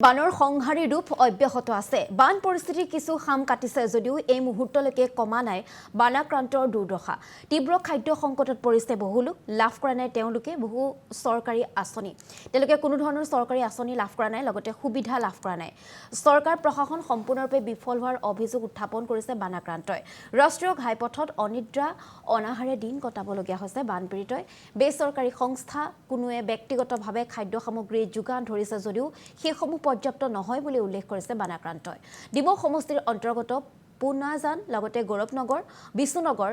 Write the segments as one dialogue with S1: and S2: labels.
S1: বানৰ সংহাৰী ৰূপ অব্যাহত আছে। বান পৰিস্থিতি কিছু খাম কাটিছে যদিও এই মুহূৰ্তলৈকে কমা নাই বানাক্ৰান্তৰ দুৰ্দশা। তীব্ৰ খাদ্য সংকটত পৰিছে বহু লোক, লাভ কৰা নাই তেওঁলোকে বহু চৰকাৰী আঁচনি। তেওঁলোকে কোনো ধৰণৰ চৰকাৰী আঁচনি লাভ কৰা নাই, লগতে সুবিধা লাভ কৰা নাই। চৰকাৰ প্ৰশাসন সম্পূৰ্ণৰূপে বিফল হোৱাৰ অভিযোগ উত্থাপন কৰিছে বানাক্ৰান্তই। ৰাষ্ট্ৰীয় ঘাইপথত অনিদ্ৰা অনাহাৰে দিন কটাবলগীয়া হৈছে বানপীড়িতই। বেচৰকাৰী সংস্থা কোনোৱে ব্যক্তিগতভাৱে খাদ্য সামগ্ৰী যোগান ধৰিছে যদিও সেইসমূহ পৰ্যাপ্ত নহয় বুলি উল্লেখ কৰিছে বানাক্ৰান্তই। ডিমৌ সমষ্টিৰ অন্তৰ্গত পুনাজান, লগতে গৌৰৱনগৰ, বিষ্ণুনগৰ,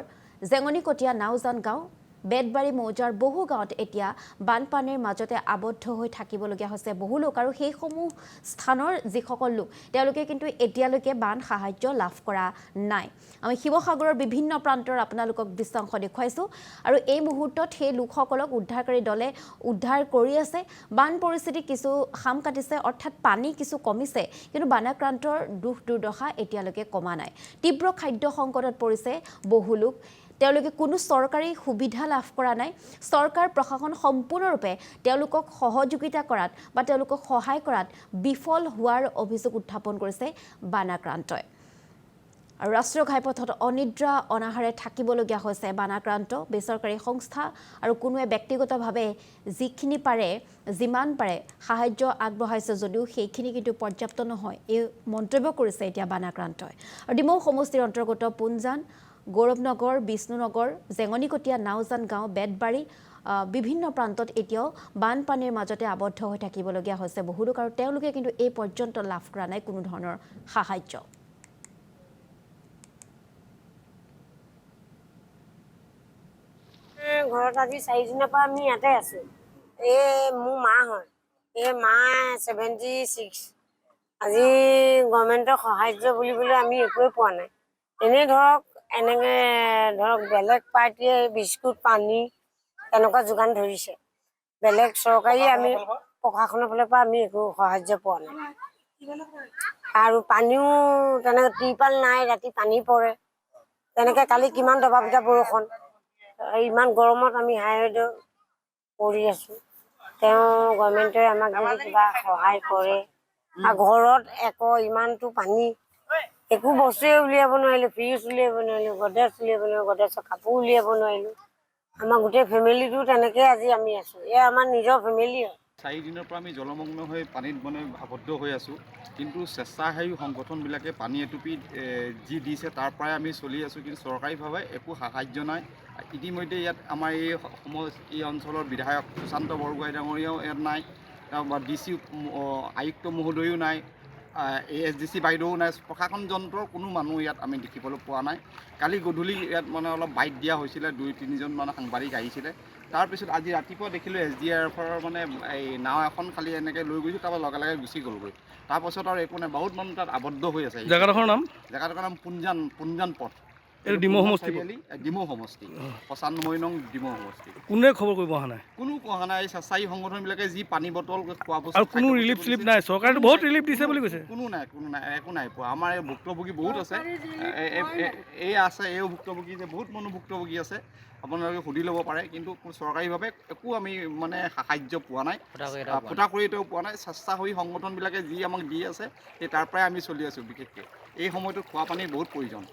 S1: জেঙনিকটীয়া, নাওজান গাঁও, বেতবাৰী মৌজাৰ বহু গাঁৱত এতিয়া বানপানীৰ মাজতে আবদ্ধ হৈ থাকিবলগীয়া হৈছে বহু লোক। আৰু সেইসমূহ স্থানৰ যিসকল লোক তেওঁলোকে কিন্তু এতিয়ালৈকে বান সাহায্য লাভ কৰা নাই। আমি শিৱসাগৰৰ বিভিন্ন প্ৰান্তৰ আপোনালোকক দৃশ্যাংশ দেখুৱাইছোঁ আৰু এই মুহূৰ্তত সেই লোকসকলক উদ্ধাৰকাৰী দলে উদ্ধাৰ কৰি আছে। বান পৰিস্থিতি কিছু খাম কাটিছে, অৰ্থাৎ পানী কিছু কমিছে, কিন্তু বানাক্ৰান্তৰ দুখ দুৰ্দশা এতিয়ালৈকে কমা নাই। তীব্ৰ খাদ্য সংকটত পৰিছে বহু লোক। তেওঁলোকে কোনো চৰকাৰী সুবিধা লাভ কৰা নাই। চৰকাৰ প্ৰশাসন সম্পূৰ্ণৰূপে তেওঁলোকক সহযোগিতা কৰাত বা তেওঁলোকক সহায় কৰাত বিফল হোৱাৰ অভিযোগ উত্থাপন কৰিছে বানাক্ৰান্তই। আৰু ৰাষ্ট্ৰীয় ঘাইপথত অনিদ্ৰা অনাহাৰে থাকিবলগীয়া হৈছে বানাক্ৰান্ত। বেচৰকাৰী সংস্থা আৰু কোনোৱে ব্যক্তিগতভাৱে যিখিনি পাৰে যিমান পাৰে সাহায্য আগবঢ়াইছে যদিও সেইখিনি কিন্তু পৰ্যাপ্ত নহয়, এই মন্তব্য কৰিছে এতিয়া বানাক্ৰান্তই। আৰু ডিমৌ সমষ্টিৰ অন্তৰ্গত পুনজান, গৌৰৱনগৰ, বিষ্ণুনগৰ, জেঙনিকটীয়া, নাওজান গাঁও, বেতবাৰী বিভিন্ন প্ৰান্তত এতিয়াও বানপানীৰ মাজতে আবদ্ধ হৈ থাকিবলগীয়া হৈছে বহু লোক, আৰু তেওঁলোকে কিন্তু এই পৰ্যন্ত লাভ কৰা নাই কোনো ধৰণৰ সাহায্য।
S2: ঘৰত আজি 4 দিনৰ পৰা আমি ইয়াতে আছো। মোৰ মা হয়, মা 76। আজি গভৰ্ণমেণ্টৰ সাহায্য বুলিবলৈ আমি একোৱে পোৱা নাই। এনেই এনেকৈ বেলেগ পাৰ্টীয়ে বিস্কুট, পানী তেনেকুৱা যোগান ধৰিছে। বেলেগ চৰকাৰী আমি প্ৰশাসনৰ ফালৰ পৰা আমি একো সাহায্য পোৱা নাই। আৰু পানীও তেনেকৈ টিৰপাল নাই, ৰাতি পানী পৰে। তেনেকৈ কালি কিমান দবা পিটা বৰষুণ, ইমান গৰমত আমি হাইৱেড কৰি আছোঁ। গভৰ্ণমেণ্টে আমাক যদি কিবা সহায় কৰে। আৰু ঘৰত ইমানটো পানী, একো বস্তুৱে উলিয়াব নোৱাৰিলোঁ। ফ্ৰিজ উলিয়াব নোৱাৰিলোঁ, গড্ৰেজ উলিয়াব নোৱাৰিলোঁ, গড্ৰেজৰ কাপোৰ উলিয়াব নোৱাৰিলোঁ। আমাৰ গোটেই ফেমিলিটো তেনেকৈ আজি আমি আছোঁ। আমাৰ নিজৰ ফেমিলি হয়।
S3: 4 দিনৰ পৰা আমি জলমগ্ন হৈ পানীত আবদ্ধ হৈ আছোঁ। কিন্তু স্বেচ্ছাসেৱী সংগঠনবিলাকে পানী এটুপি যি দিছে তাৰ পৰাই আমি চলি আছোঁ, কিন্তু চৰকাৰীভাৱে একো সাহায্য নাই। ইতিমধ্যে ইয়াত আমাৰ এই অঞ্চলৰ বিধায়ক সুশান্ত বৰগোহাঁই ডাঙৰীয়াও ইয়াত নাই, DC আয়ুক্ত মহোদয়ো নাই, ASDC বাইদেউও নাই। প্ৰশাসন যন্ত্ৰৰ কোনো মানুহ ইয়াত আমি দেখিবলৈ পোৱা নাই। কালি গধূলি ইয়াত অলপ বাইট দিয়া হৈছিলে, 2-3জন সাংবাদিক আহিছিলে। তাৰপিছত আজি ৰাতিপুৱা দেখিলোঁ SDRFৰ এই নাও এখন খালি এনেকৈ লৈ গৈছোঁ, তাৰপৰা লগে লগে গুচি গ'লগৈ। তাৰপাছত আৰু একো নাই, বহুত মানুহ তাত আবদ্ধ হৈ আছে। জেগাডোখৰ নাম পুনজান পথ,
S4: এইটো ডিমৌ সমষ্টি,
S3: ডিমৌ সমষ্টি 95 নং ডিমৌ সমষ্টি।
S4: কোনে খবৰ কৰিব অহা নাই?
S3: কোনো অহা নাই। স্বেচ্ছাসেৱী সংগঠনবিলাকে যি পানী বটল, খোৱা বস্তু
S4: আৰু কোনো ৰিলিফ চিলিফ নাই? চৰকাৰে বহুত ৰিলিফ দিছে বুলি কৈছে।
S3: কোনো নাই, একো নাই পোৱা। আমাৰ এই ভুক্তভোগী বহুত আছে, এইও ভুক্তভোগী আছে, বহুত মানুহ ভুক্তভোগী আছে। আপোনালোকে সুধি ল'ব পাৰে, কিন্তু চৰকাৰীভাৱে একো আমি সাহায্য পোৱা নাই, ফুটা কৰি এটাও পোৱা নাই। স্বেচ্ছাসেৱী সংগঠনবিলাকে যি আমাক দি আছে, সেই তাৰ পৰাই আমি চলি আছোঁ। বিশেষকৈ এই সময়টোত খোৱা পানীৰ বহুত প্ৰয়োজন।